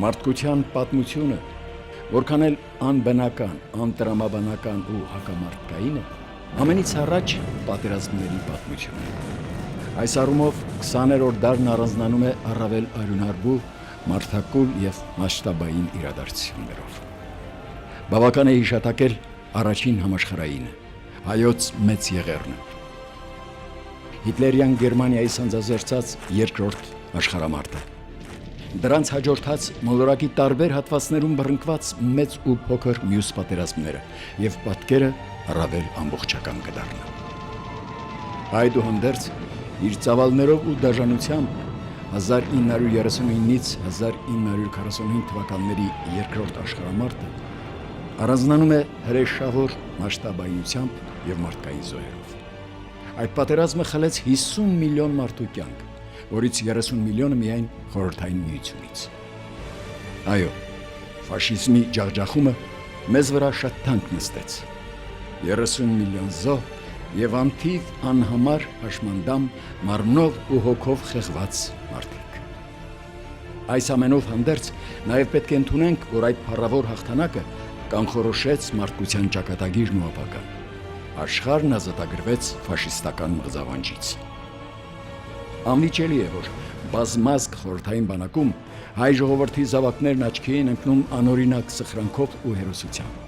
Մարդկության պատմությունը, որքան էլ անբնական, անտրամաբանական ու հակամարտկային է, ամենից առաջ պատերազմների պատմությունն է։ Այս առումով 20-րդ դարն առանձնանում է առավել արյունարբու, մարդակուլ եւ մասշտաբային իրադարձություններով։ Բավական է հիշատակել առաջին համաշխարհայինը, հայոց մեծ եղեռնը, Հիտլերյան Գերմանիայի սանձազերծած երկրորդ աշխարհամարտը, դրանց հաջորդած մոլորակի տարբեր հատվածներում բռնկված մեծ ու փոքր մյուս պատերազմները եւ պատկերը առավել ամբողջական կդառնա։ Այդուհանդերձ իր ծավալներով ու դաժանությամբ 1939-ից 1945 թվականների երկրորդ աշխարհամարտը առանձնանում է հրեշավոր մասշտաբայնությամբ եւ մարդկային զոհերով։ Այդ պատերազմը խլեց 50 միլիոն մարդու կյանք, որից 30 միլիոնը միայն խորհրդային միությունից։ Այո, ֆաշիզմի ջախջախումը մեզ վրա շատ թանկ նստեց։ 30 միլիոն զոհ եւ անթիվ անհամար հաշմանդամ մարմնով ու հոգով խեղված մարդիկ։ Այս ամենով հանդերձ նաեւ պետք է ընդունենք, որ այդ փառավոր հաղթանակը կանխորոշեց մարդկության ճակատագիրն ու ապագան։ Աշխարհն ազատագրվեց ֆաշիստական մղձավանջից։ Անվիճելի է, որ բազմազգ խորհրդային բանակում հայ ժողովրդի զավակներն աչքի են ընկնում անօրինակ սխրանքով ու հերոսությամբ։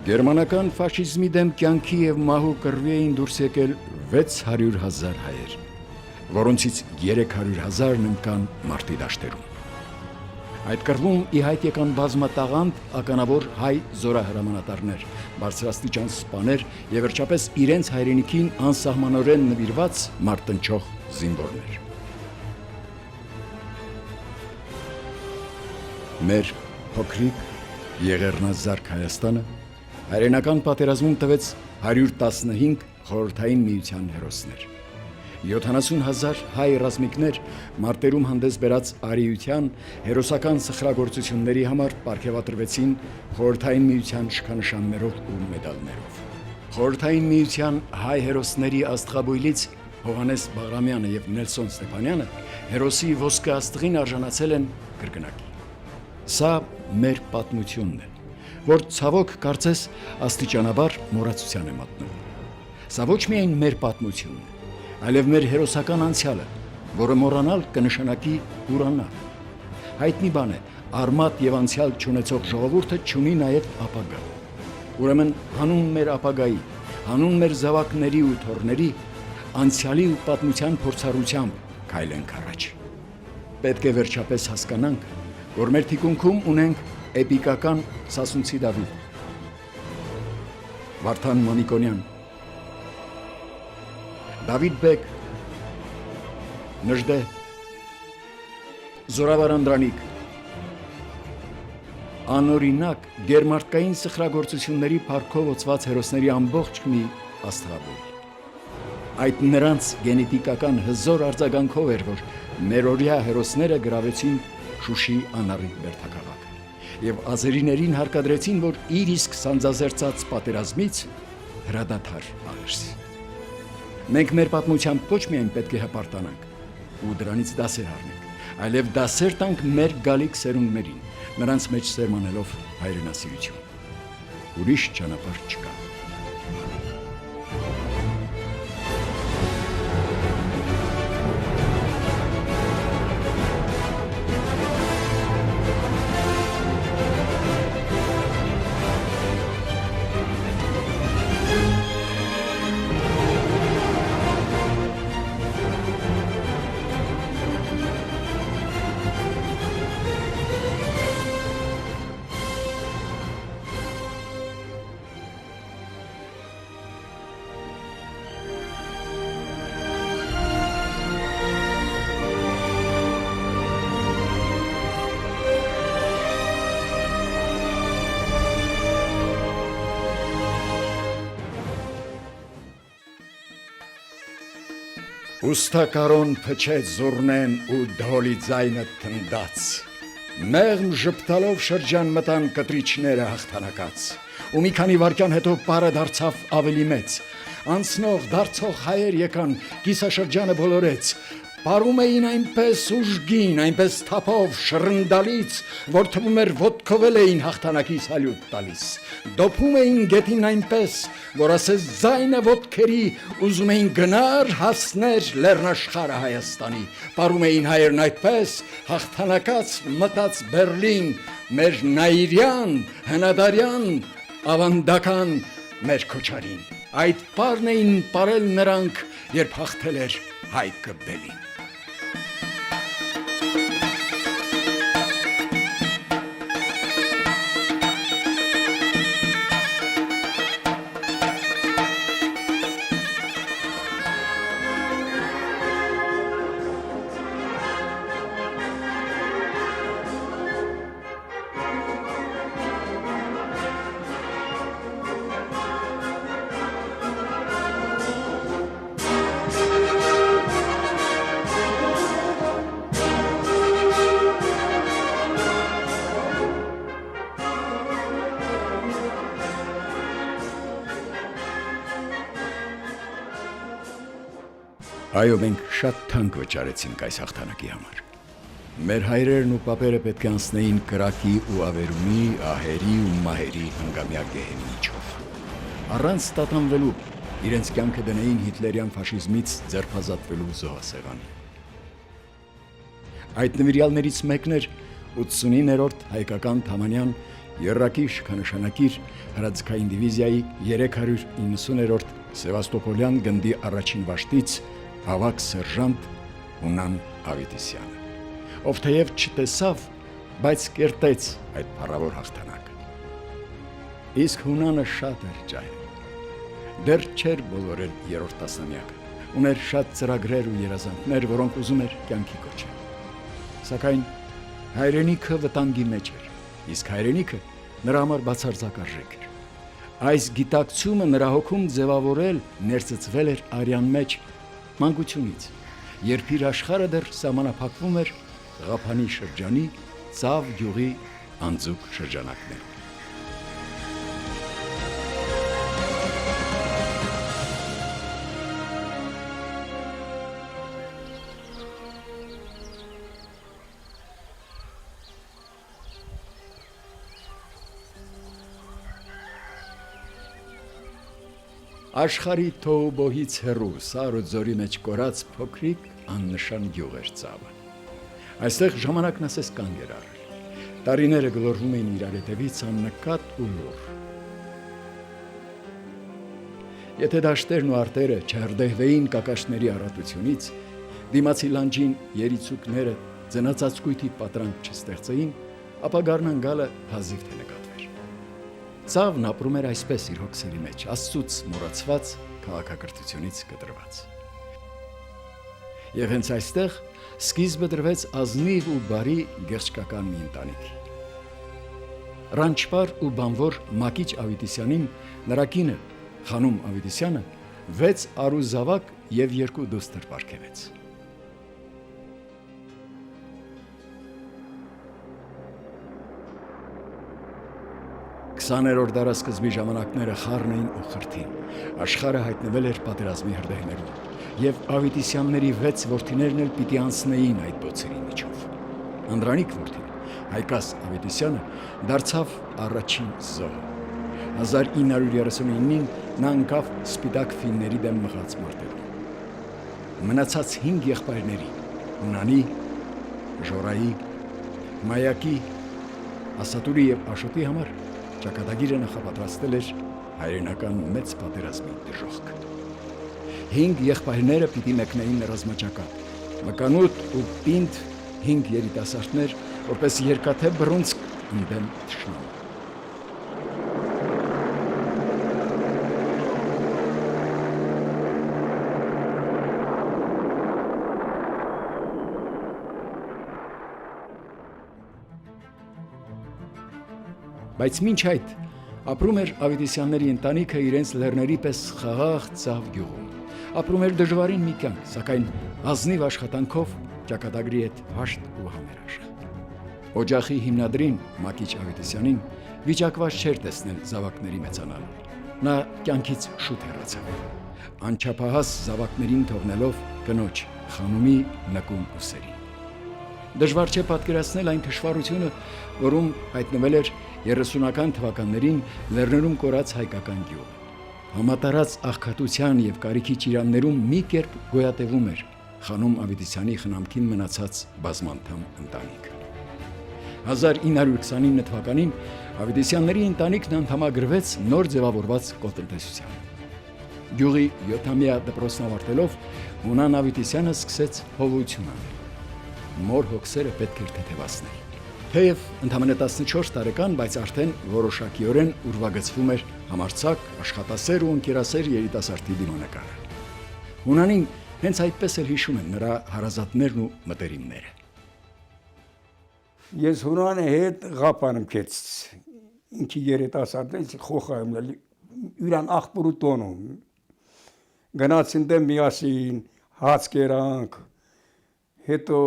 Գերմանական ֆաշիզմի դեմ կյանքի եւ մահու կռվի էին դուրս եկել 600,000 հայեր, որոնցից 300,000-ն ընկան մարտի դաշտերում։ Այդ կռվում ի հայտ եկան բազմատաղանդ ականավոր հայ զորահրամանատարներ, բարձրաստիճան սպաներ եւ վերջապես իրենց հայրենիքին անսահմանորեն նվիրված մարտնչող զինվորներ։ Մեր փոքրիկ եղեռնազարդ Հայաստանը հայրենական պատերազմում տվեց 115 խորհրդային միության հերոսներ։ 70,000 հայ ռազմիկներ մարտերում հանդես բերած արիության հերոսական սխրագործությունների համար պարգևատրվեցին խորհրդային միության շքանշաններով ու մեդալներով։ Խորհրդային միության հայ հերոսների աստղաբույլից Հովհաննես Բաղրամյանը եւ Նելսոն Ստեփանյանը հերոսի ոսկե աստղին արժանացել են կրկնակի։ Սա մեր պատմությունն է, որ ցավոք կարծես աստիճանաբար մոռացության է մատնում։ Սա ոչ միայն մեր պատմությունն է, այլև մեր հերոսական անցյալը, որը մոռանալ կնշանակի ուրանալ։ Հայտնի բան է, արմատ եւ անցյալ չունեցող ժողովուրդը չունի նաեւ ապագա։ Ուրեմն հանուն մեր ապագայի, հանուն մեր զավակների ու թոռների, անցյալի ու պատմության փորձառությամբ քայլենք առաջ։ Պետք է վերջապես հասկանանք, որ մեր թիկունքում ունենք էպիկական Սասունցի Դավիթ, Վարդան Մամիկոնյան, Դավիթ Բեկ, Նժդե, Զորավար Անդրանիկ, անօրինակ գերմարտկային սխրագործությունների փառքով օծված հերոսների ամբողջ մի աստղաբույլ։ Այդ նրանց գենետիկական հզոր արձագանքով էր, որ մերօրյա հերոսները գրավեցին Շուշի անառիկ բերդաքաղաքը եւ ազերիներին հարկադրեցին, որ իր իսկ սանձազերծած պատերազմից հրադադար աղերսի։ Մենք մեր պատմությամբ ոչ միայն պետք է հպարտանանք ու դրանից դասեր առնենք, այլև դասեր տանք մեր գալիք սերունդներին, նրանց մեջ սերմանելով հայրենասիրություն։ Ուրիշ ճանապարհ չկա։ Ուստակարոն փչեց զուռնեն ու դոլի ձայնը թնդաց, մեղմ ժպտալով շրջան մտան կտրիչները հաղթանակած, ու մի քանի վայրկյան հետո պարը դարձավ ավելի մեծ, անցնող դարձող հայեր եկան, կիսաշրջանը բոլորեց, Պարում էին այնպես ուժգին, այնպես թափով, շռնդալից, որ թվում էր ոտքով էին հաղթանակի սալյուտ տալիս։ Դոփում էին գետին այնպես, որ ասես ձայնը ոտքերի ուզում էին գնար հասներ լեռնաշխարհը Հայաստանի։ Պարում էին հայերն այդպես, հաղթանակած մտած Բերլին, մեր Նայիրյան, հնադարյան, ավանդական մեր Քոչարին։ Այդ պարն էին պարել նրանք, երբ հաղթել էր Հայկը Բելին։ Այո, մենք շատ թանկ վճարեցինք այս հաղթանակի համար։ Մեր հայրերն ու պապերը պետք է անցնեին կրակի ու ավերումի, ահերի ու մահերի հնգամյա գեհենի միջով։ Առանց տատանվելու իրենց կյանքը դնեին հիտլերյան ֆաշիզմից ձերբազատվելու զոհասեղանի։ Այդ նվիրյալներից մեկն էր 89-րդ հայկական Թամանյան եռակի շքանշանակիր հրաձգային դիվիզիայի 390-րդ Սևաստոպոլյան գնդի առաջին վաշտից ավագ սերժանտ Հունան Ավետիսյանը, ով թեև չտեսավ, բայց կերտեց այդ փառավոր հաղթանակը։ Իսկ Հունանը շատ էր ջահել։ Դեռ չէր բոլորել երրորդ տասնամյակը, ուներ շատ ծրագրեր ու երազանքներ, որոնք ուզում էր կյանքի կոչել։ Սակայն հայրենիքը վտանգի մեջ էր, իսկ հայրենիքը նրա համար բացարձակ արժեք էր։ Այս գիտակցումը նրա հոգում ձևավորել, ներծծվել էր արյան մեջ մանկությունից, երբ իր աշխարհը դեռ սահմանափակվում էր Ղափանի շրջանի Ծավ գյուղի անձուկ շրջանակներում։ Աշխարհի թոհուբոհից հեռու սար ու ձորի մեջ կորած փոքրիկ աննշան գյուղ էր Ծավը։ Այստեղ ժամանակն ասես կանգ էր առել։ Տարիները գլորվում էին իրար հետևից աննկատ ու լուռ։ Եթե դաշտերն ու արտերը չհրդեհվեին կակաշների առատությունից, դիմացի լանջին երիցուկները ձնածածկույթի պատրանք չստեղծեին, ապա գարնան գալը հազիվ թե նկատվեր։ Ծավն ապրում էր այսպես իր հոգսերի մեջ, Աստծուց մոռացված, քաղաքակրթությունից կտրված։ Եվ հենց այստեղ սկիզբը դրվեց ազնիվ ու բարի գեղեցկական մի ընտանիքի։ Ռանչպար ու բանվոր Մակիչ Ավետիսյանին նրա կինը Խանում Ավետիսյանը 6 արու զավակ եւ 2 դուստր պարգևեց։ 20-րդ դարասկզբի ժամանակները խառն էին ու խրթին։ Աշխարհը հայտնվել էր պատերազմի հրդեհներում, եւ Ավետիսյանների 6 որդիներն էլ պիտի անցնեին այդ բոցերի միջով։ Անդրանիկ որդին, Հայկաս Ավետիսյանը, դարձավ առաջին զոհը։ 1939-ին նա ընկավ սպիտակ ֆինների դեմ մղած մարտերում։ Մնացած 5 եղբայրների՝ Հունանի, Ժորայի, Մայակի, Ասատուրի եւ Աշոտի համար ճակատագիրը նախապատրաստել էր հայրենական մեծ պատերազմի դժոխք։ 5 եղբայրները պիտի մեկնեին ռազմաճակատ, մկանուտ ու պինդ 5 երիտասարդներ, որպես երկաթե բռունցք ընդդեմ թշնամու։ Բայց մինչ այդ ապրում էր Ավետիսյանների ընտանիքը իրենց լեռների պես խաղաղ Ծավ գյուղում։ Ապրում էր դժվարին մի կյանք, սակայն ազնիվ աշխատանքով ճակատագրի հետ հաշտ ու համերաշխ։ Օջախի հիմնադրին Մակիչ Ավետիսյանին վիճակված չէր տեսնել զավակների մեծանալը։ Նա կյանքից շուտ հեռացավ։ Անչափահաս զավակներին թողնելով կնոջ խանումի նկուն ուսերին։ Դժվար չէ պատկերացնել այն թշվառությունը, որում հայտնվել էր 30-ական թվականներին Լեռներում կորած հայկական գյուղը։ Համատարած աղքատության եւ կարիքի ճիրաններում մի կերպ գոյատևում էր խանում Ավետիսյանի խնամքին մնացած բազմանդամ ընտանիքը։ 1929 թվականին Ավետիսյանների ընտանիքն անդամագրվեց նոր ձևավորված կոլտնտեսության։ Գյուղի 7-ամյա դպրոցն ավարտելով Հունան Ավետիսյանը սկսեց հովություն անել։ Մոր հոգսերը պետք էր թեթևացնել։ Թեև ընդամենը 14 տարեկան, բայց արդեն որոշակիորեն ուրվագծվում էր համարձակ, աշխատասեր ու ընկերասեր երիտասարդի դիմանկարը։ Հունանին հենց այդպես էլ հիշում են նրա հարազատներն ու մտերիմները։ Ես Հունանի հետ ղապանում կեց, ինքի երիտասարդից խոխայում, յուրան աղբուրու տոնում, գնացին դեմ միասին, հաց կերանք, հետո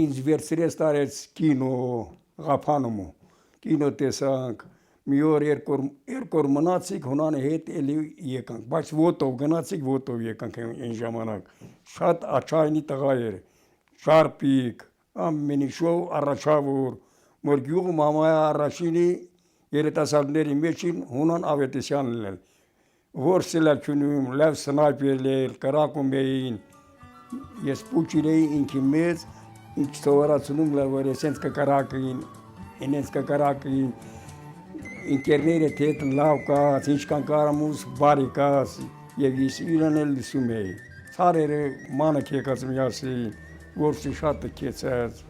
ինձ վերցրեց տարեց կինո, ղափանում, կինո տեսանք, մի օր երկոր մնացիք Հունանի հետ էլի եկանք, բայց ոտով գնացիք, ոտով եկանք այն ժամանակ, շատ աչայնի տղա էր, շարպիկ, ամենի շով առաջավոր, որ գյուղում համայա առաջինի երիտասարդների մեջին Հունան Ավետիսյանն էլ, որ սելակյունում, լավ սնայպեր էր, կրակում էին, ես պուչիր էի ինքի մեծ, ինչ թովարացնում լավ որ ես կկրակին, ինենց կկրակին, ինկերները թետ լավ կաց, ինչքան կարամուս բարի կաց, և ես իրան էլ լսում էի, ծարերը մանակ եկած միասին, որսի շատը կեցած։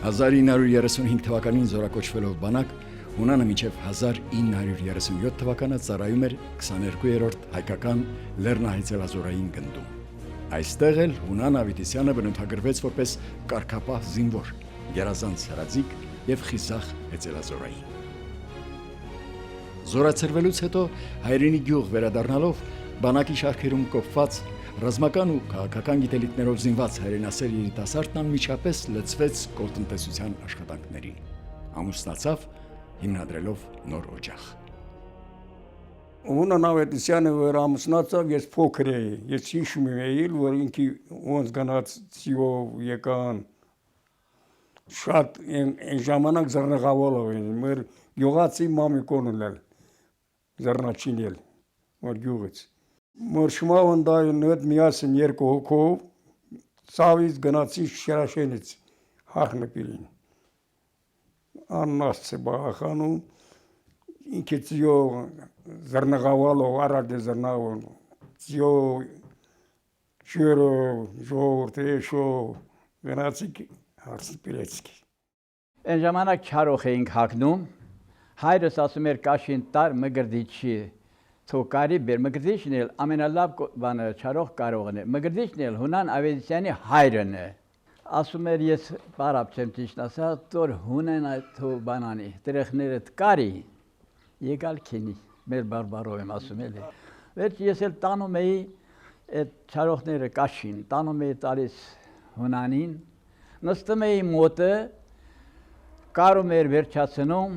1935 թվականին զորակոչվելով բանակ, Հունանը մինչև 1937 թվականը ծառայում էր 22-րդ հայկական լեռնահայցելազորային գնդում։ Այստեղ էլ Հունան Ավետիսյանը բնութագրվեց որպես կարգապահ զինվոր, գերազանց հրաձիգ և խիզախ հեծելազորային։ Զորացրվելուց հետո հայրենի գյուղ վերադառնալով բանակի շարքերում կոփված ռազմական ու քաղաքական գիտելիքներով զինված հայրենասեր երիտասարդն անմիջապես լծվեց կոլտնտեսության աշխատանքներին, ամուսնացավ, հիմնադրելով նոր օջախ։ Հունան Ավետիսյանը որ ամուսնացավ, ես փոքր էի, ես հիշում էի, որ ինքի ոնց գնաց ծիով եկան, շատ այն ժամանակ զռնղավորով էին, մեր գյուղացի մամիկոնն էլ, զռնաչին էլ, որ գյուղից։ Որ շմավն դայուն հետ միասին երկու հոգով, ծավից գնացի Շերաշենից հախնպիրին։ Աննասցը բաղախանում, ինքը ծիո զռնղավալով, առակ է զռնաղով, ծիո շյուրով, ժողորդ էշով, գնացիք հարսպիրեցիք։ Այն ժամանակ չարող էինք հագնում, հայրս ասում էր կաշին տար մգրդիչի, թոկարի բեր, մգրդիչն էլ ամենալավ բանը չարող կարողն է, մգրդիչն էլ Հունան Ավետիսյանի հայրն է։ Ասում էր ես բարապ չեմ ճիշտ ասա, տոր Հունան այդ բանանի, դրեխներդ կարի, եկալ քինի, մեր բարբարով եմ ասում էլի։ Վերջ ես էլ տանում էի այդ չարողները կաշին, տանում էի տալիս Հունանին, նստում էի մոտը, կարում էր վերջացնում,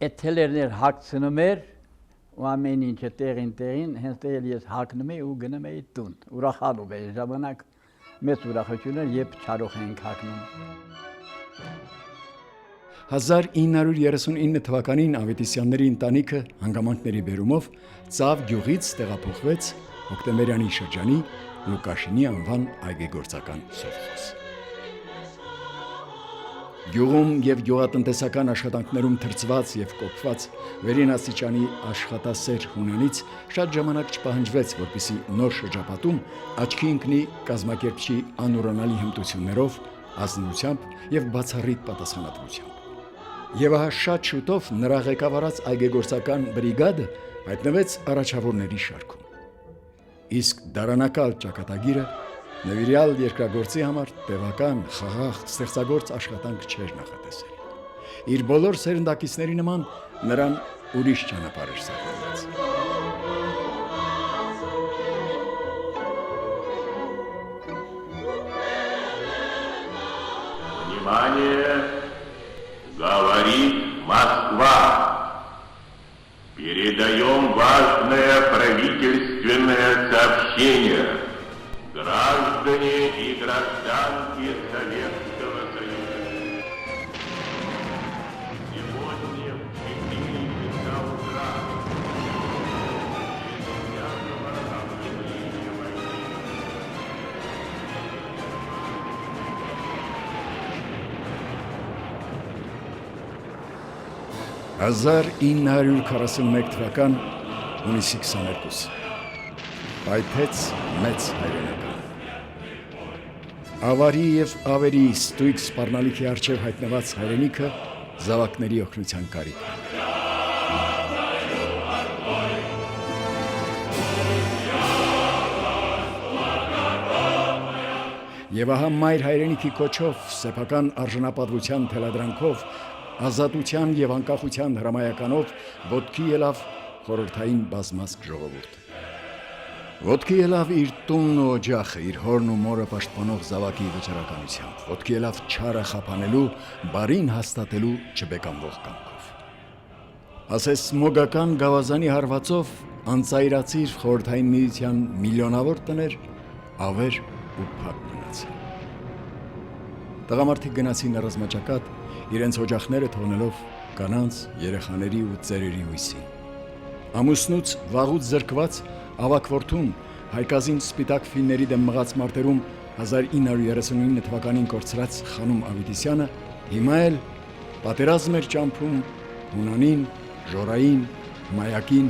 այդ թելերներ հագցնում էր, ու ամեն ինչը տեղին, հենց տեղ ես հագնում էի ու գնում էի տուն, ուրախանում էի, ժամանակ մեծ ուրախություն էր, երբ չարող էինք հագնում։ 1939 թվականին Ավետիսյանների ընտանիքը հանգամանքների բերումով Ծավ գյուղից տեղափոխվեց Հոկտեմբերյանի շրջանի Լուկաշինի անվան այգեգործական սովխոզ։ Գյուղում և գյուղատնտեսական աշխատանքներում թրծված և կոփված վերին աստիճանի աշխատասեր Հունանից շատ ժամանակ չպահանջվեց, որպեսզի նոր շրջապատում աչքի ընկնի կազմակերպչի անուրանալի հմտություններով, ազնվությամբ և բացառիկ պատասխանատվությամբ։ Եվ ահա շատ շուտով նրա ղեկավարած այգեգործական բրիգադը հայտնվեց առաջավորների շարքում։ Իսկ դարանակալ ճակատագիրը նվիրյալ երկրագործի համար տևական, խաղաղ, ստեղծագործ աշխատանք չէր նախատեսել։ Իր բոլոր սերնդակիցների նման նրան ուրիշ ճանապարհ էր սահմանված։ Внимание! Говорит Москва! Перед передаем важное правительственное сообщение. Граждане и гражданки Советского Союза. Сегодня в 4 часа утра Հազար 941 թվական հունիսի 22 պայթեց մեծ հայրենական։ Ավարի և ավերի ստույգ սպառնալիքի առջև հայտնված հայրենիքը զավակների օգնության կարիք։ Եվ ահա մայր հայրենիքի կոչով, սեփական արժանապատվության թելադրանքով, ազատության և անկախության հրամայականով ոտքի ելավ խորհրդային բազմազգ ժողովուրդը։ Ոտքի ելավ իր տունն ու օջախը, իր հորն ու մորը պաշտպանող զավակի վճռականությամբ, ոտքի ելավ չարը խափանելու, բարին հաստատելու չբեկանվող կամքով։ Ասես մոգական գավազանի հարվածով անծայրացիր խորհրդային միության միլիոնավոր տներ ավեր ու փակ մնացին։ Տղամարդիկ գնացին ռազմաճակատ, իրենց օջախները թողնելով կանանց, երեխաների ու ծերերի հույսին։ Ամուսնուց վաղուց զրկված ավագ որդուն հայկազին սպիտակ ֆիլների դեմ մղած մարտերում 1939 թվականին կորցրած Խանոմ Ավետիսյանը հիմա էլ պատերազմ էր ճամփում Հունանին, Ժորային, Մայակին